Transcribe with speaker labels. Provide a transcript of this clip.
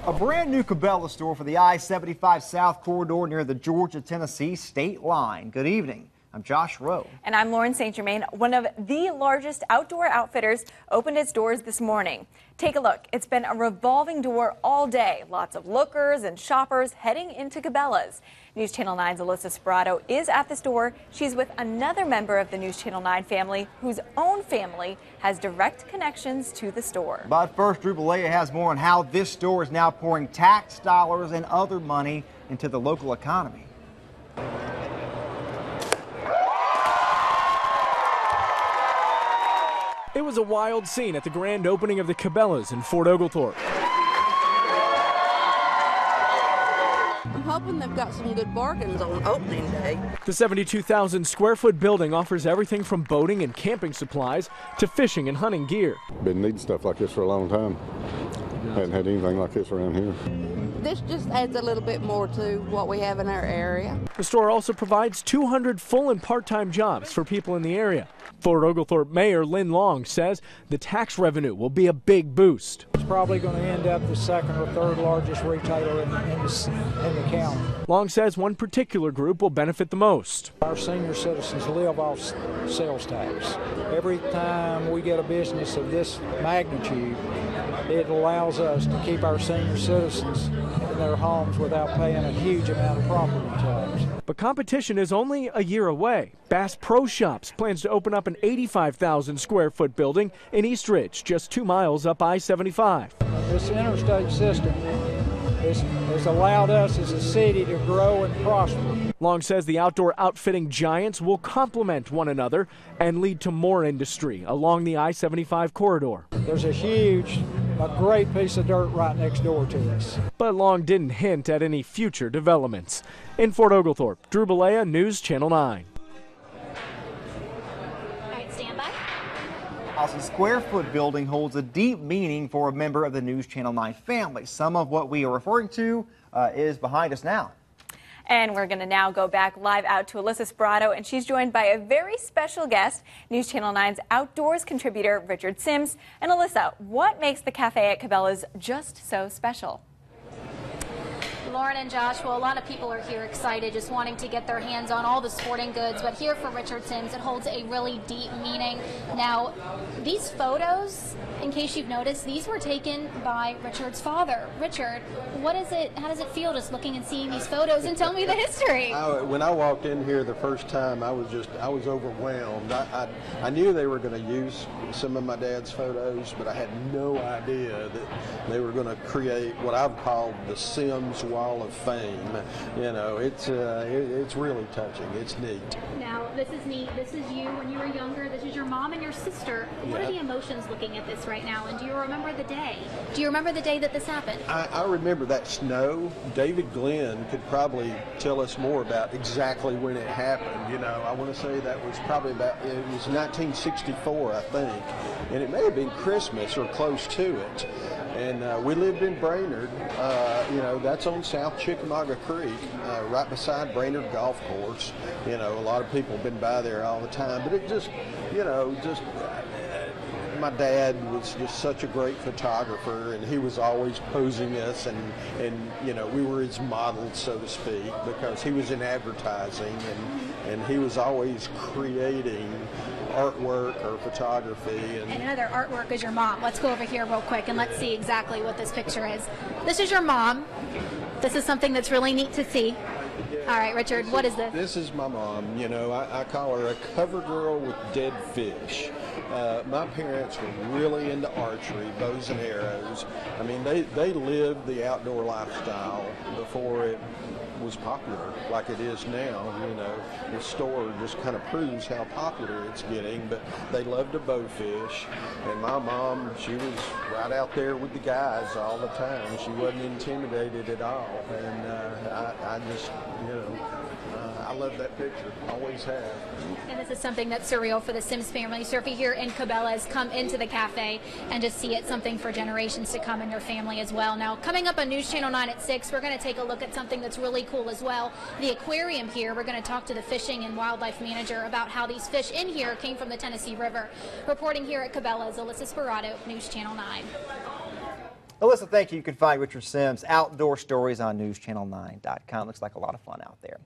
Speaker 1: A brand new Cabela store for the I-75 South corridor near the Georgia-Tennessee state line. Good evening. I'm Josh Rowe.
Speaker 2: And I'm Lauren St. Germain. One of the largest outdoor outfitters opened its doors this morning. Take a look. It's been a revolving door all day. Lots of lookers and shoppers heading into Cabela's. News Channel 9's Alyssa Spirato is at the store. She's with another member of the News Channel 9 family whose own family has direct connections to the store.
Speaker 1: But first, Cabela has more on how this store is now pouring tax dollars and other money into the local economy.
Speaker 3: It was a wild scene at the grand opening of the Cabela's in Fort Oglethorpe.
Speaker 4: I'm hoping they've got some good bargains on opening day.
Speaker 3: The 72,000 square foot building offers everything from boating and camping supplies to fishing and hunting gear.
Speaker 5: Been needing stuff like this for a long time. Hadn't had anything like this around here.
Speaker 4: This just adds a little bit more to what we have in our area.
Speaker 3: The store also provides 200 full and part-time jobs for people in the area. Fort Oglethorpe Mayor Lynn Long says the tax revenue will be a big boost.
Speaker 6: It's probably going to end up the second or third largest retailer in the county.
Speaker 3: Long says one particular group will benefit the most.
Speaker 6: Our senior citizens live off sales tax. Every time we get a business of this magnitude, it allows us to keep our senior citizens in their homes without paying a huge amount of property tax.
Speaker 3: But competition is only a year away. Bass Pro Shops plans to open up an 85,000 square foot building in East Ridge, just 2 miles up I-75.
Speaker 6: This interstate system has allowed us as a city to grow and prosper.
Speaker 3: Long says the outdoor outfitting giants will complement one another and lead to more industry along the I-75 corridor.
Speaker 6: There's a great piece of dirt right next door to us.
Speaker 3: But Long didn't hint at any future developments. In Fort Oglethorpe, Drew Balea, News Channel 9.
Speaker 7: All right, stand by.
Speaker 1: The square foot building holds a deep meaning for a member of the News Channel 9 family. Some of what we are referring to is behind us now.
Speaker 2: And we're going to now go back live out to Alyssa Spirato, and she's joined by a very special guest, News Channel 9's outdoors contributor, Richard Sims. And Alyssa, what makes the cafe at Cabela's just so special?
Speaker 7: Lauren and Josh, well, a lot of people are here excited, just wanting to get their hands on all the sporting goods, but here for Richard Sims, it holds a really deep meaning. Now, these photos, in case you've noticed, these were taken by Richard's father. Richard, what is it? How does it feel just looking and seeing these photos? And tell me the history.
Speaker 8: When I walked in here the first time, I was overwhelmed. I knew they were going to use some of my dad's photos, but I had no idea that they were going to create what I've called the Sims Wall of Fame. You know, it's really touching. It's neat.
Speaker 7: Now, this is neat. This is you when you were younger. This is your mom and your sister. What are the emotions looking at this right now? And do you remember the day? Do you remember the day that this happened?
Speaker 8: I remember that snow. David Glenn could probably tell us more about exactly when it happened. You know, I want to say that was probably it was 1964, I think. And it may have been Christmas or close to it. And we lived in Brainerd. You know, that's on South Chickamauga Creek, right beside Brainerd Golf Course. You know, a lot of people have been by there all the time. But it just, you know, my dad was just such a great photographer, and he was always posing us, and you know, we were his models, so to speak, because he was in advertising, and he was always creating artwork or photography. And
Speaker 7: another artwork is your mom. Let's go over here real quick and let's see exactly what this picture is. This is your mom. This is something that's really neat to see. All right, Richard, what is this?
Speaker 8: This is my mom. You know, I call her a cover girl with dead fish. My parents were really into archery, bows and arrows. I mean, they lived the outdoor lifestyle before it was popular like it is now. You know, the store just kind of proves how popular it's getting, but they loved to bow fish, and my mom, she was right out there with the guys all the time. She wasn't intimidated at all, and I just, you know, I love that picture, always have.
Speaker 7: And this is something that's surreal for the Sims family. So if you here in Cabela's, come into the cafe and just see it, something for generations to come in your family as well. Now, coming up on News Channel 9 at 6, we're going to take a look at something that's really cool as well. The aquarium here, we're going to talk to the fishing and wildlife manager about how these fish in here came from the Tennessee River. Reporting here at Cabela's, Alyssa Spirato, News Channel 9.
Speaker 1: Alyssa, thank you. You can find Richard Sims' outdoor stories on NewsChannel9.com. Looks like a lot of fun out there.